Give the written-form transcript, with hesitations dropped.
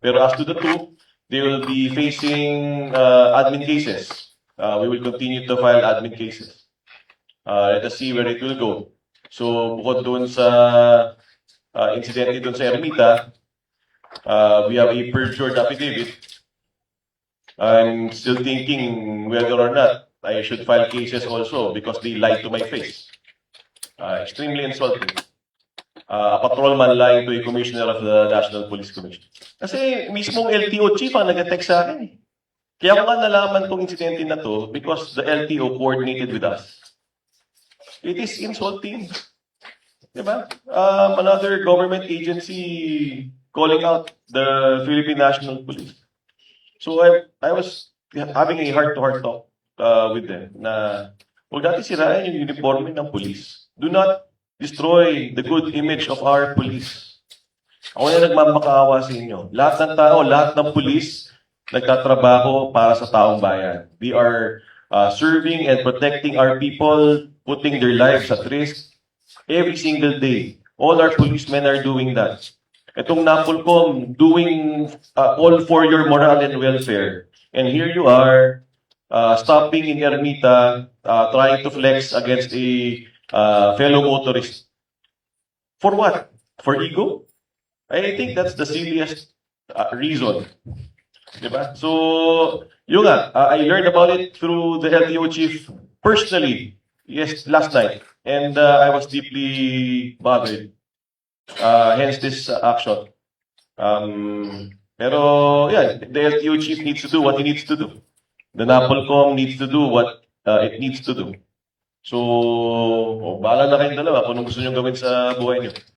Pero as to the two, they will be facing admin cases. We will continue to file admin cases. Let us see where it will go. So, bukod doon sa incident doon sa Ermita, we have a perjured affidavit. I'm still thinking whether or not I should file cases also because they lied to my face. Extremely insulting. A patrolman lying to a commissioner of the National Police Commission. Kasi mismong LTO chief ang nag-text sa akin. Kaya ko nga nalaman tong insidente na to because the LTO coordinated with us. It is insulting. Diba? Another government agency calling out the Philippine National Police. So I was having a heart-to-heart talk with them na huwag natin sirain yung uniforme ng police. Do not destroy the good image of our police. Ako na nagmamakaawa sa inyo. Lahat ng tao, lahat ng police, nagtatrabaho para sa taong bayan. We are serving and protecting our people, putting their lives at risk every single day. All our policemen are doing that. Itong NAPOLCOM doing all for your moral and welfare. And here you are, stopping in Ermita, trying to flex against a fellow motorist. For what? For ego? I think that's the silliest reason. Diba? So, yun nga, I learned about it through the LTO chief personally, yes, last night. And I was deeply bothered. Hence this action. Pero, yeah, the LTO chief needs to do what he needs to do. The NAPOLCOM needs to do what it needs to do. So, bahala na kayong dalawa kung ano gusto nyo gawin sa buhay nyo.